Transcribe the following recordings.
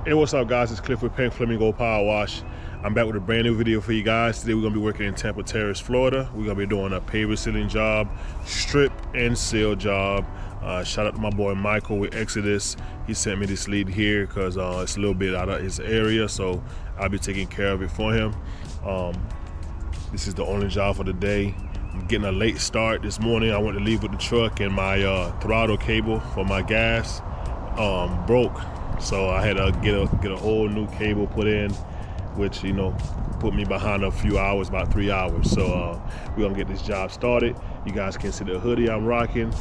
Hey, what's up guys, it's Cliff with Pink Flamingo Power Wash. I'm back with a brand new video for you guys. Today we're gonna be working in Tampa Terrace, Florida. We're gonna be doing a paver sealing job, strip and seal job. Shout out to my boy Michael with Exodus. He sent me this lead here because it's a little bit out of his area, so I'll be taking care of it for him. This is the only job for the day. I'm getting a late start this morning. I went to leave with the truck and my throttle cable for my gas broke. So I had to get a whole new cable put in, which, you know, put me behind a few hours, about 3 hours. So we're gonna get this job started. You guys can see the hoodie I'm rocking.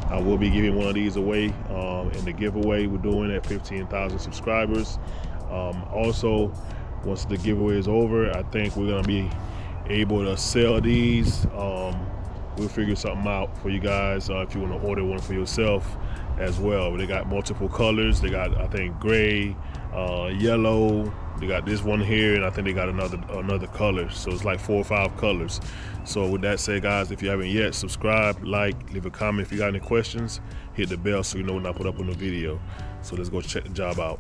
I will be giving one of these away in the giveaway we're doing at 15,000 subscribers. Also, once the giveaway is over, I think we're gonna be able to sell these. We'll figure something out for you guys if you want to order one for yourself as well. They got multiple colors. They got, I think, gray, yellow. They got this one here, and I think they got another color. So it's like 4 or 5 colors. So with that said, guys, if you haven't yet, subscribe, like, leave a comment if you got any questions. Hit the bell so you know when I put up on the video. So let's go check the job out.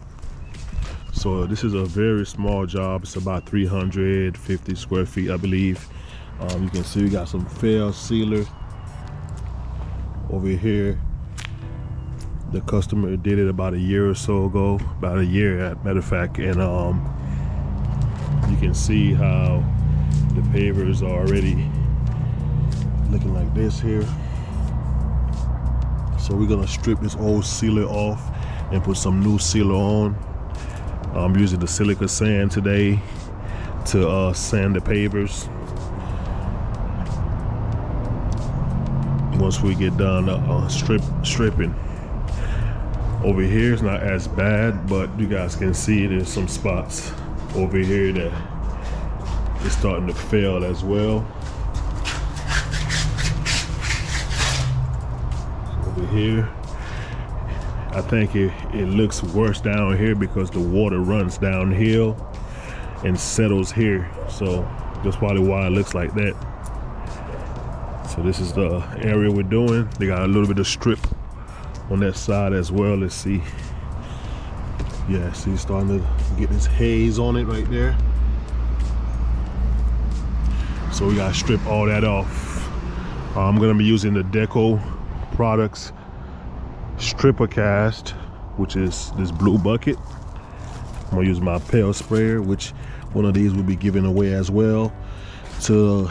So this is a very small job. It's about 350 square feet, I believe. You can see we got some fail sealer over here. The customer did it about a year or so ago, about a year, matter of fact, and you can see how the pavers are already looking like this here. So we're gonna strip this old sealer off and put some new sealer on. I'm using the silica sand today to sand the pavers. Once we get done stripping. Over here it's not as bad, but you guys can see there's some spots over here that is starting to fail as well. Over here, I think it looks worse down here because the water runs downhill and settles here. So that's probably why it looks like that. So this is the area we're doing. They got a little bit of strip on that side as well. Let's see. Yeah, see, it's starting to get this haze on it right there. So we gotta strip all that off. I'm gonna be using the Deco Products Stripper Cast, which is this blue bucket. I'm gonna use my pail sprayer, which one of these will be given away as well to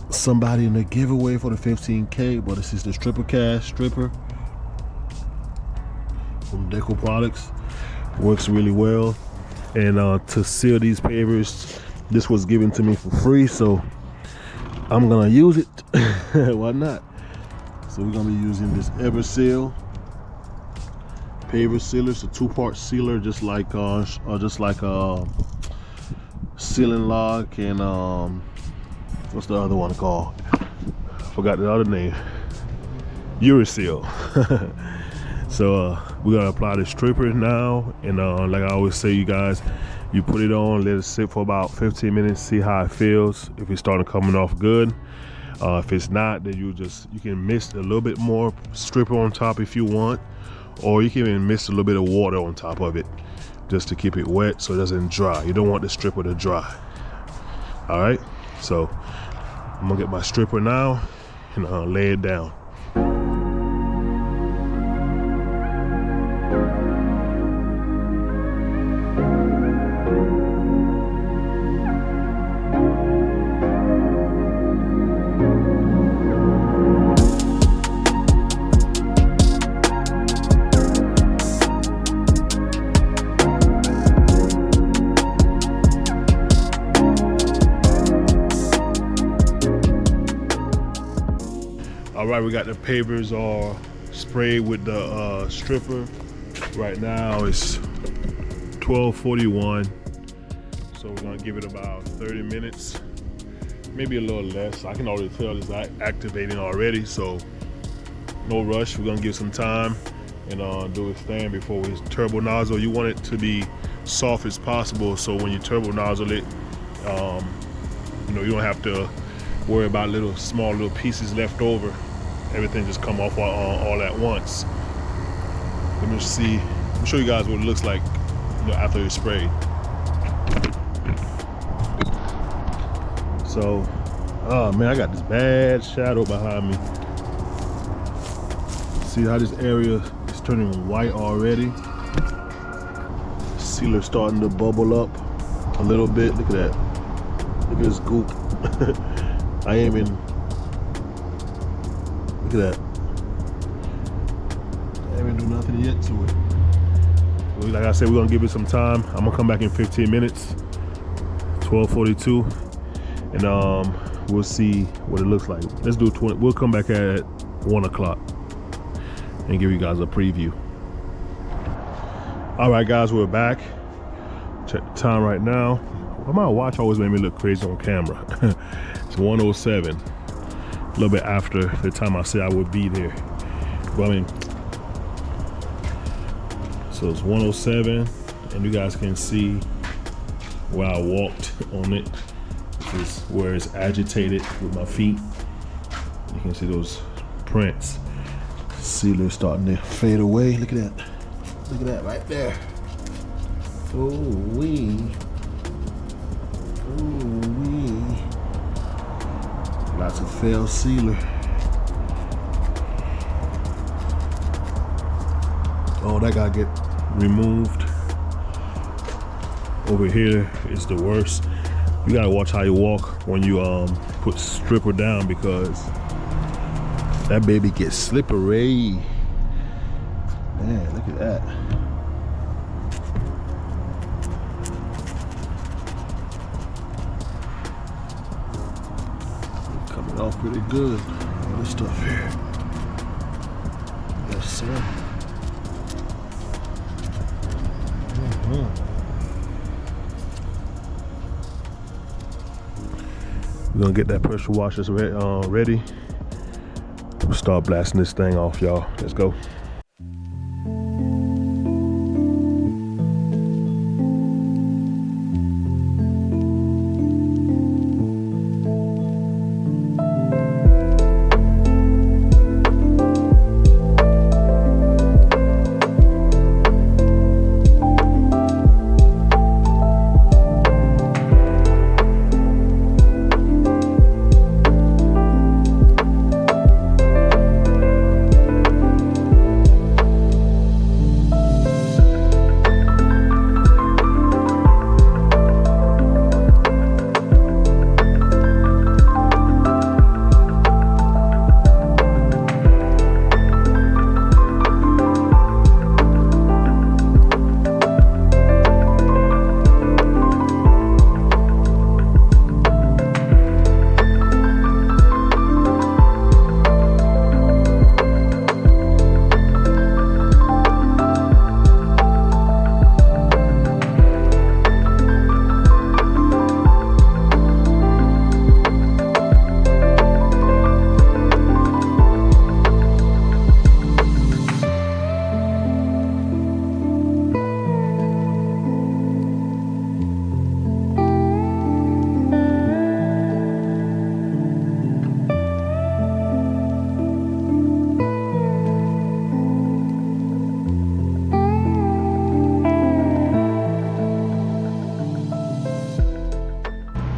somebody in the giveaway for the 15K. But this is the Stripper Cast stripper from Deco Products. Works really well. And to seal these pavers, this was given to me for free, so I'm gonna use it. Why not? So we're gonna be using this Everseal paver sealer. It's a 2-part sealer, just like a sealing lock and what's the other one called? Forgot the other name. Euroseal. So we're gonna apply the stripper now, and like I always say, you guys, you put it on, let it sit for about 15 minutes, see how it feels. If it's starting coming off good, if it's not, then you can mist a little bit more stripper on top if you want, or you can even mist a little bit of water on top of it just to keep it wet so it doesn't dry. You don't want the stripper to dry. All right, so I'm gonna get my stripper now and lay it down. All right, we got the pavers all sprayed with the stripper. Right now it's 12:41, so we're gonna give it about 30 minutes, maybe a little less. I can already tell it's activating already, so no rush. We're gonna give some time and do its thing before we turbo nozzle. You want it to be soft as possible, so when you turbo nozzle it, you know, you don't have to worry about small little pieces left over. Everything just come off all at once. Let me show you guys what it looks like after it's sprayed. So, oh man, I got this bad shadow behind me. See how this area is turning white already? Sealer starting to bubble up a little bit. Look at that. Look at this goop. I ain't even. Look at that. I ain't even do nothing yet to it. Like I said, we're gonna give it some time. I'm gonna come back in 15 minutes, 12:42, and we'll see what it looks like. Let's do 20. We'll come back at 1 o'clock and give you guys a preview. All right, guys, we're back. Check the time right now. Well, my watch always made me look crazy on camera. It's 1:07, a little bit after the time I said I would be there. But I mean, so it's 1:07, and you guys can see where I walked on it. This is where it's agitated with my feet. You can see those prints. Sealer starting to fade away. Look at that. Look at that right there. Ooh-wee. Ooh-wee. Lots of failed sealer. Oh, that gotta get removed. Over here is the worst. You gotta watch how you walk when you put stripper down, because that baby gets slippery. Man, look at that. Coming off pretty good. All this stuff here. Yes, sir. We're gonna get that pressure washers ready. We'll start blasting this thing off, y'all. Let's go.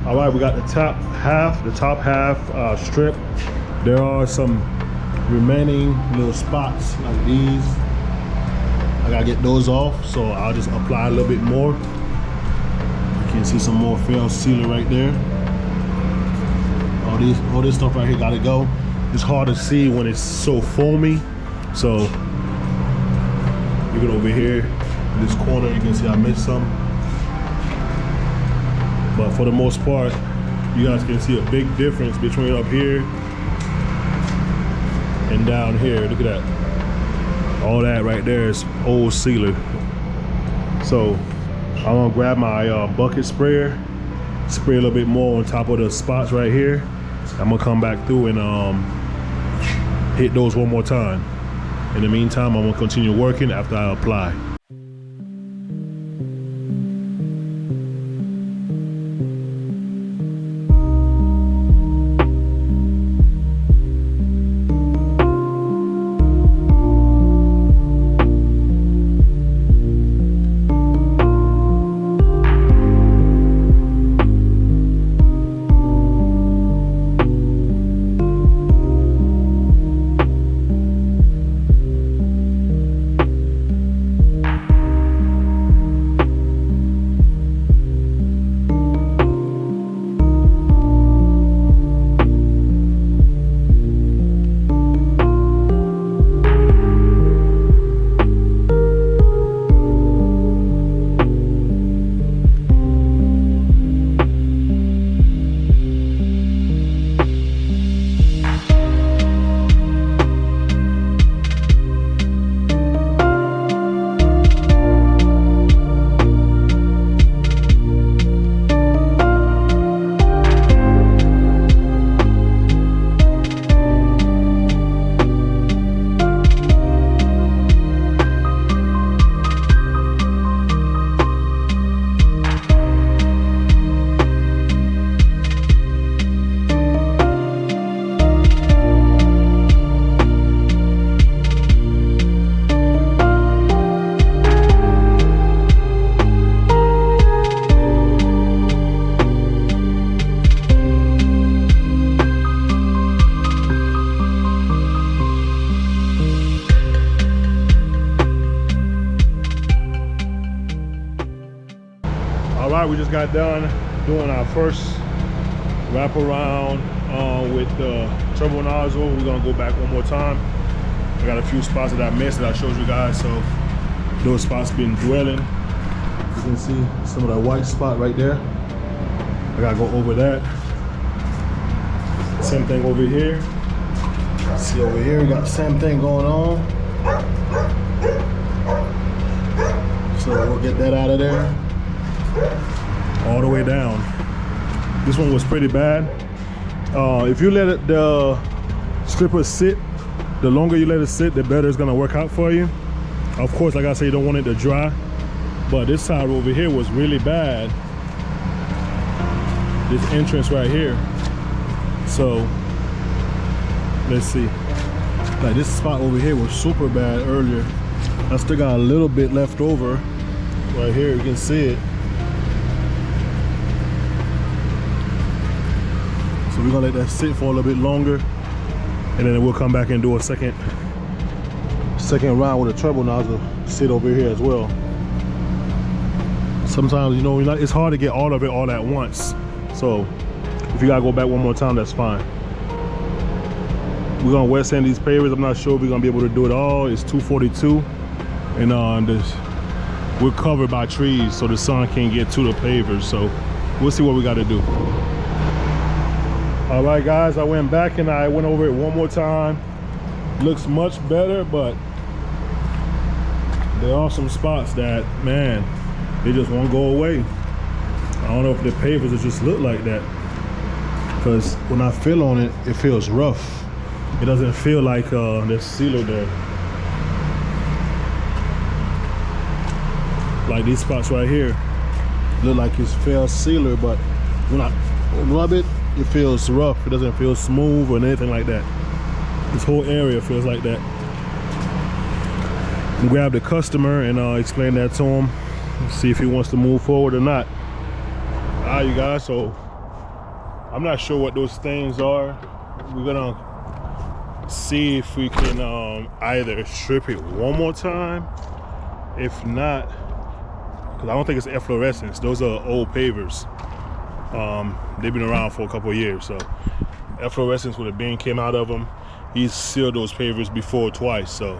All right, we got the top half strip. There are some remaining little spots like these. I gotta get those off, so I'll just apply a little bit more. You can see some more failed sealer right there. All this stuff right here gotta go. It's hard to see when it's so foamy. So even over here, in this corner, you can see I missed some. But for the most part, you guys can see a big difference between up here and down here. Look at that. All that right there is old sealer. So I'm gonna grab my bucket sprayer, spray a little bit more on top of the spots right here. I'm gonna come back through and hit those one more time. In the meantime, I'm gonna continue working after I apply. we just got done doing our first wrap around with the turbo nozzle. We're gonna go back one more time. I got a few spots that I missed that I showed you guys, so those spots been dwelling. You can see some of that white spot right there. I gotta go over that. Same thing over here. See over here, we got the same thing going on. So we'll get that out of there. All the way down. This one was pretty bad. If you let the stripper sit, the longer you let it sit, the better it's gonna work out for you. Of course, like I said, you don't want it to dry, but this side over here was really bad. This entrance right here. So let's see. Like this spot over here was super bad earlier. I still got a little bit left over right here. You can see it. So we're gonna let that sit for a little bit longer, and then we'll come back and do a second round with a turbo nozzle. Sit over here as well. Sometimes, you know, it's hard to get all of it all at once. So if you gotta go back one more time, that's fine. We're gonna wet sand these pavers. I'm not sure if we're gonna be able to do it all. It's 242, and we're covered by trees, so the sun can't get to the pavers. So we'll see what we gotta do. All right, guys, I went back and I went over it one more time. Looks much better, but there are some spots that, man, they just won't go away. I don't know if the pavers just look like that, because when I feel on it, it feels rough. It doesn't feel like there's sealer there. Like these spots right here look like it's fair sealer, but when I rub it, it feels rough. It doesn't feel smooth or anything like that. This whole area feels like that. And grab the customer and explain that to him. See if he wants to move forward or not. All right, you guys, so I'm not sure what those things are. We're gonna see if we can either strip it one more time. If not, because I don't think it's Efflorescence. Those are old pavers. They've been around for a couple of years. So Efflorescence, when the bean came out of them, he's sealed those pavers before twice. So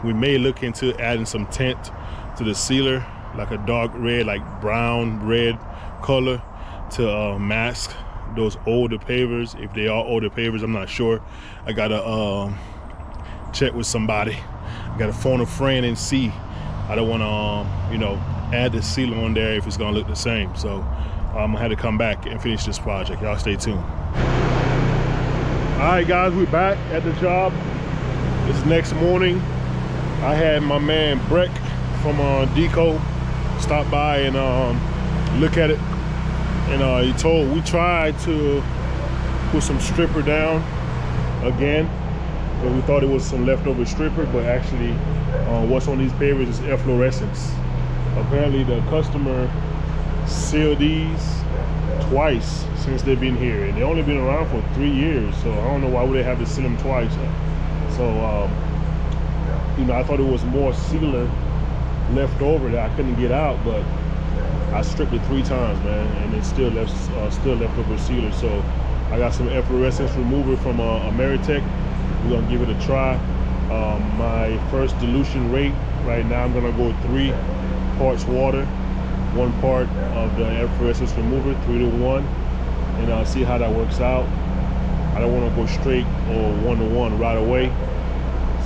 we may look into adding some tint to the sealer, like a dark red, like brown red color, to mask those older pavers. If they are older pavers, I'm not sure. I gotta check with somebody. I gotta phone a friend and see. I don't want to you know, add the sealer on there if it's gonna look the same. So I'm gonna have to come back and finish this project. Y'all stay tuned. All right, guys, we're back at the job. It's next morning. I had my man Breck from Deco stop by and look at it. And we tried to put some stripper down again, but we thought it was some leftover stripper, but actually what's on these pavers is Efflorescence. Apparently the customer sealed these twice since they've been here, and they've only been around for 3 years, so I don't know why would they have to seal them twice. So you know, I thought it was more sealer left over that I couldn't get out, but I stripped it 3 times, man, and it's still leftover sealer. So I got some Efflorescence remover from Ameritech. We're gonna give it a try. My first dilution rate right now, I'm gonna go 3 parts water, 1 part of the Efflorescence remover, 3 to 1, and see how that works out. I don't want to go straight or 1 to 1 right away,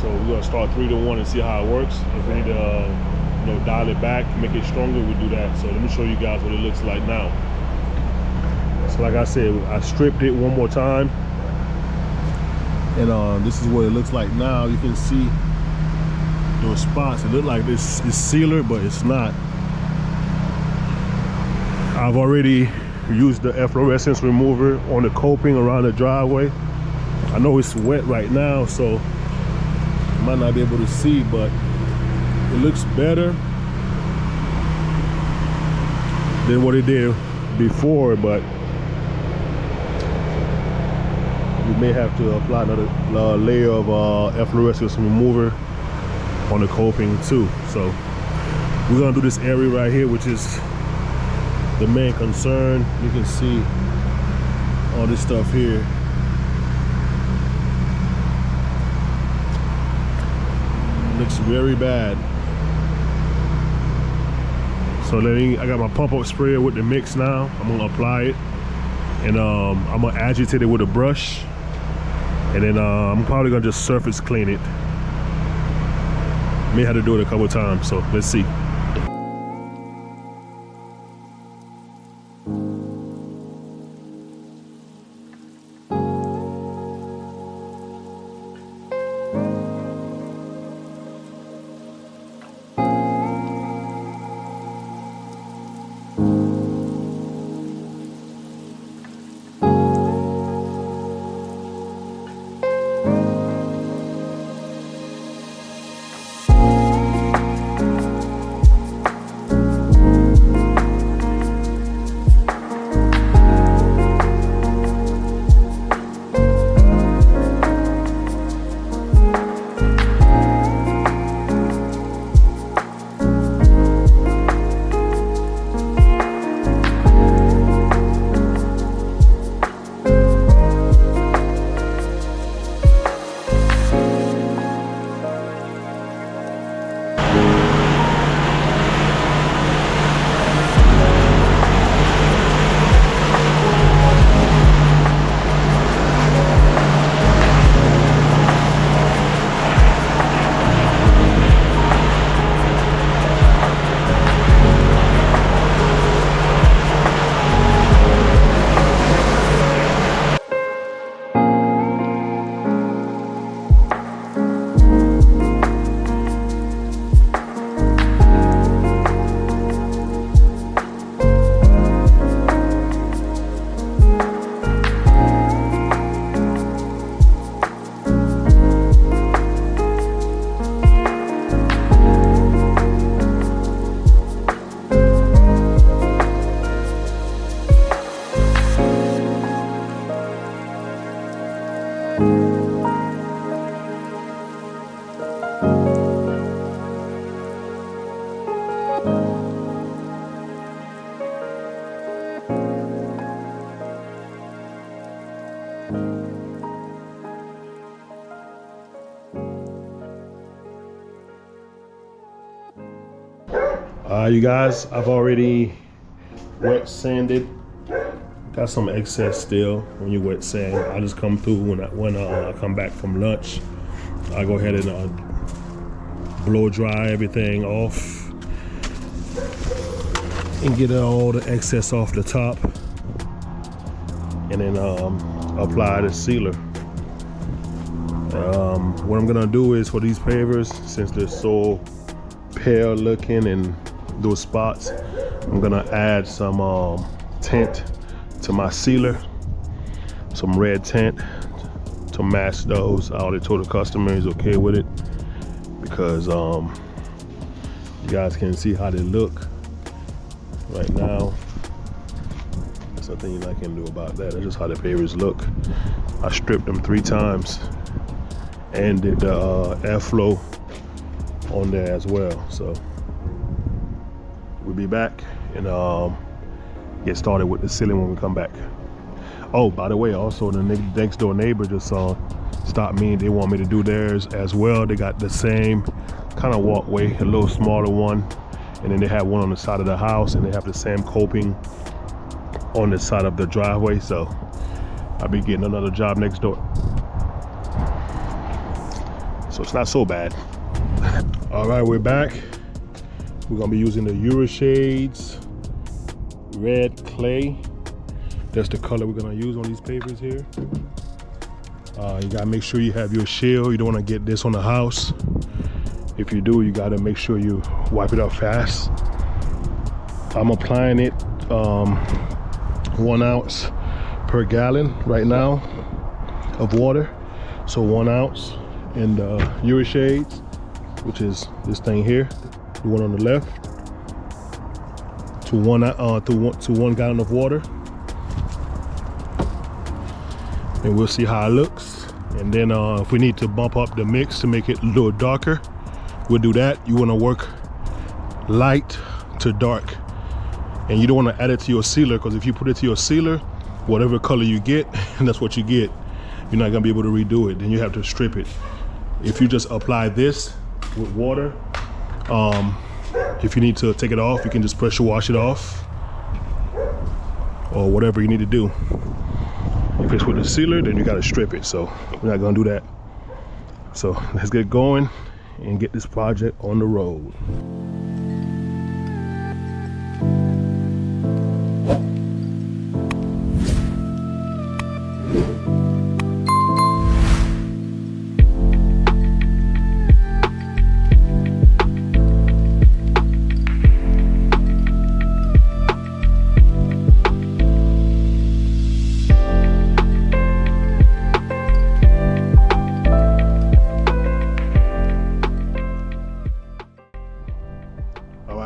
so we're gonna start 3 to 1 and see how it works. If we need to you know, dial it back, make it stronger, we do that. So let me show you guys what it looks like now. So like I said, I stripped it one more time, and this is what it looks like now. You can see those spots. It look like this is sealer, but it's not. I've already used the Efflorescence remover on the coping around the driveway. I know it's wet right now, so you might not be able to see, but it looks better than what it did before, but we may have to apply another layer of Efflorescence remover on the coping too. So we're gonna do this area right here, which is the main concern. You can see all this stuff here. Looks very bad. So I got my pump up sprayer with the mix now. I'm gonna apply it, and I'm gonna agitate it with a brush, and then I'm probably gonna just surface clean it. May have to do it a couple times, so let's see. You guys, I've already wet sanded. Got some excess still when you wet sand. I just come through when I come back from lunch. I go ahead and blow dry everything off and get all the excess off the top, and then apply the sealer. What I'm gonna do is, for these pavers, since they're so pale looking and those spots, I'm gonna add some tint to my sealer, some red tint to match those. I already told the customer he's okay with it, because you guys can see how they look right now. There's nothing I can do about that. That's just how the pavers look. I stripped them 3 times and did the airflow on there as well. So we'll be back and get started with the sealing when we come back. Oh, by the way, also the next door neighbor just stopped me. They want me to do theirs as well. They got the same kind of walkway, a little smaller one, and then they have one on the side of the house, and they have the same coping on the side of the driveway. So I'll be getting another job next door, so it's not so bad. All right, we're back. We're gonna be using the Euro Shades red clay. That's the color we're gonna use on these pavers here. You gotta make sure you have your shield. You don't wanna get this on the house. If you do, you gotta make sure you wipe it up fast. I'm applying it 1 ounce per gallon right now of water. So 1 ounce in the Euro Shades, which is this thing here, the one on the left, to 1 gallon of water, and we'll see how it looks. And then if we need to bump up the mix to make it a little darker, we'll do that. You want to work light to dark. And you don't want to add it to your sealer, because if you put it to your sealer, whatever color you get, that's what you get. You're not gonna be able to redo it. Then you have to strip it. If you just apply this with water, if you need to take it off, you can just pressure wash it off, or whatever you need to do. If it's with the sealer, then you gotta strip it. So we're not gonna do that. So let's get going and get this project on the road.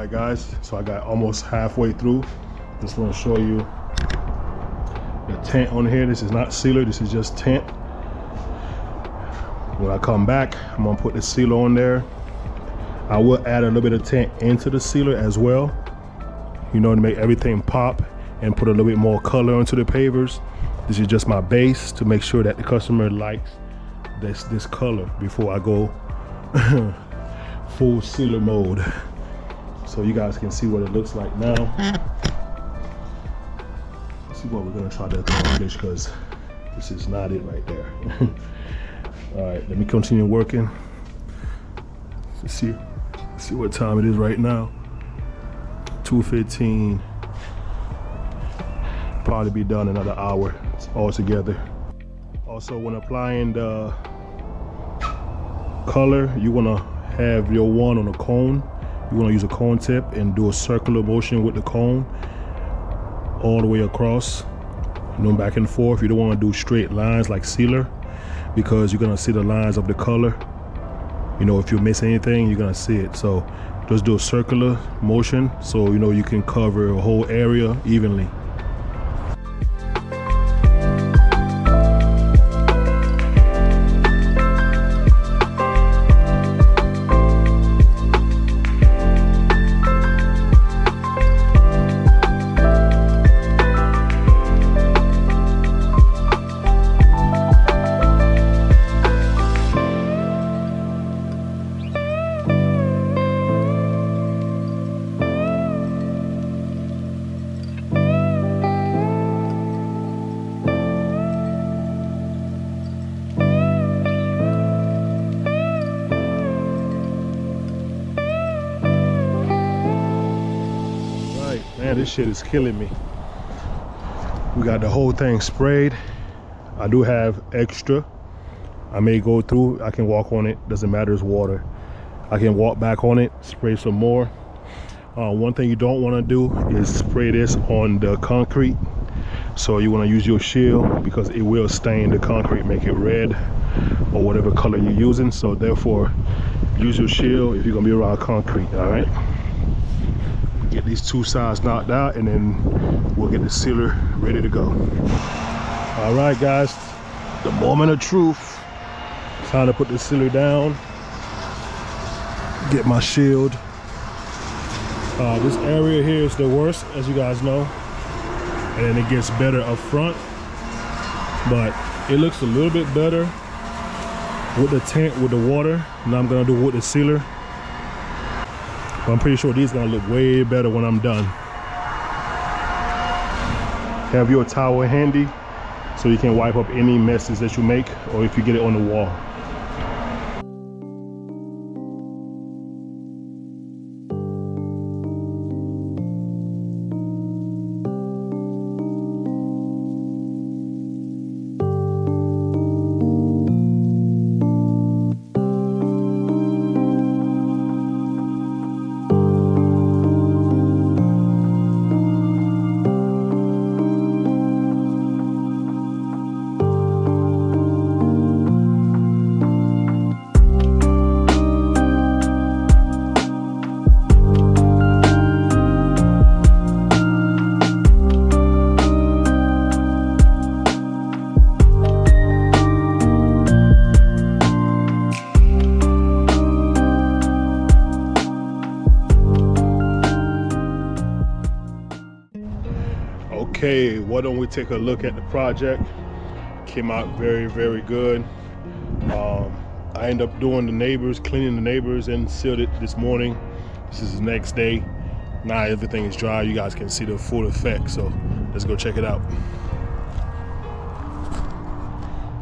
Guys, so I got almost halfway through. Just want to show you the tint on here. This is not sealer, this is just tint. When I come back, I'm gonna put the sealer on there. I will add a little bit of tint into the sealer as well, you know, to make everything pop and put a little bit more color onto the pavers. This is just my base to make sure that the customer likes this color before I go full sealer mode. So you guys can see what it looks like now. Let's see what we're gonna try to accomplish, because this is not it right there. All right, let me continue working. Let's see what time it is right now. 2:15. Probably be done in another hour all together. Also, when applying the color, you wanna have your one on a cone. You want to use a cone tip and do a circular motion with the cone all the way across, you know, back and forth. You don't want to do straight lines like sealer, because you're gonna see the lines of the color. You know, if you miss anything, you're gonna see it. So just do a circular motion, so you know you can cover a whole area evenly. Man, this shit is killing me. We got the whole thing sprayed. I do have extra. I may go through, I can walk on it, doesn't matter, it's water. I can walk back on it, spray some more. One thing you don't want to do is spray this on the concrete. So you want to use your shield, because it will stain the concrete, make it red or whatever color you're using. So therefore, use your shield if you're gonna be around concrete. All right, get these two sides knocked out, and then we'll get the sealer ready to go. All right, guys, the moment of truth. Time to put the sealer down, get my shield. This area here is the worst, as you guys know, and then it gets better up front, but it looks a little bit better with the tint, with the water. Now I'm gonna do with the sealer, but I'm pretty sure these are gonna look way better when I'm done. Have your towel handy so you can wipe up any messes that you make, or if you get it on the wall. Okay, why don't we take a look at the project? Came out very, very good. I ended up doing the neighbors, cleaning the neighbors, and sealed it this morning. This is the next day. Now everything is dry. You guys can see the full effect, so let's go check it out.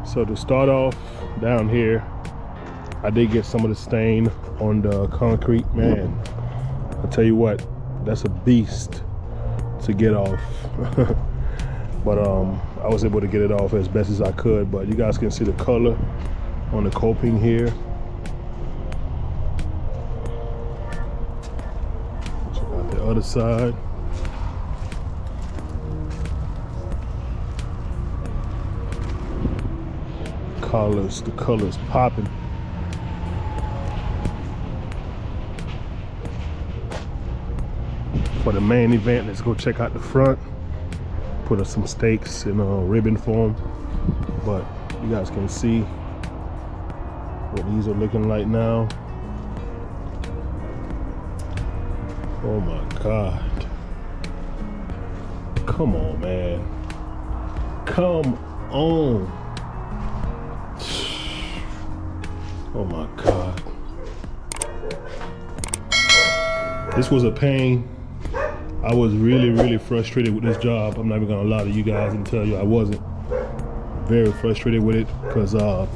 So to start off, down here, I did get some of the stain on the concrete. Man, I tell you what, that's a beast to get off. But I was able to get it off as best as I could. But you guys can see the color on the coping here. Check out the other side. The colors popping. For the main event, let's go check out the front. Put up some stakes in ribbon form, but you guys can see what these are looking like now. Oh my God. Come on, man. Come on. Oh my God. This was a pain. I was really, really frustrated with this job. I'm not even gonna lie to you guys and tell you I wasn't. Very frustrated with it because of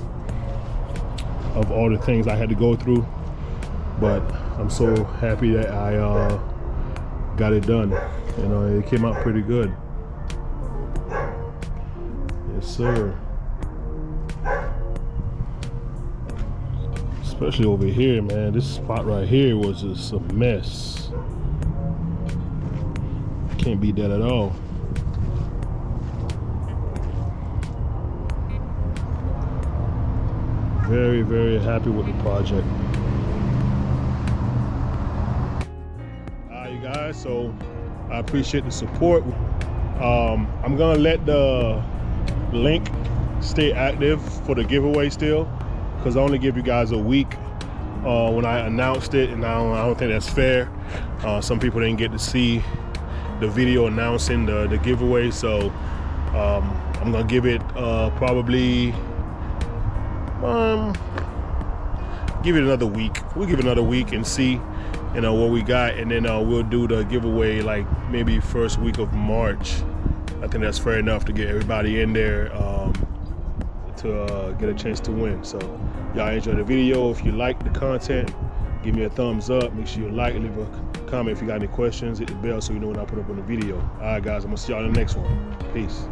all the things I had to go through. But I'm so happy that I got it done. You know, it came out pretty good. Yes, sir. Especially over here, man. This spot right here was just a mess. Can't beat that at all. Very, very happy with the project. Alright, you guys, so I appreciate the support. I'm gonna let the link stay active for the giveaway still, because I only give you guys a week when I announced it, and I don't think that's fair. Some people didn't get to see the video announcing the giveaway, so I'm gonna give it probably give it another week. We'll give it another week and see, you know, what we got, and then we'll do the giveaway like maybe first week of March. I think that's fair enough to get everybody in there to get a chance to win. So y'all enjoy the video. If you like the content, give me a thumbs up. Make sure you like, leave a comment if you got any questions, hit the bell so you know when I put up on the video. All right, guys, I'm gonna see y'all in the next one. Peace.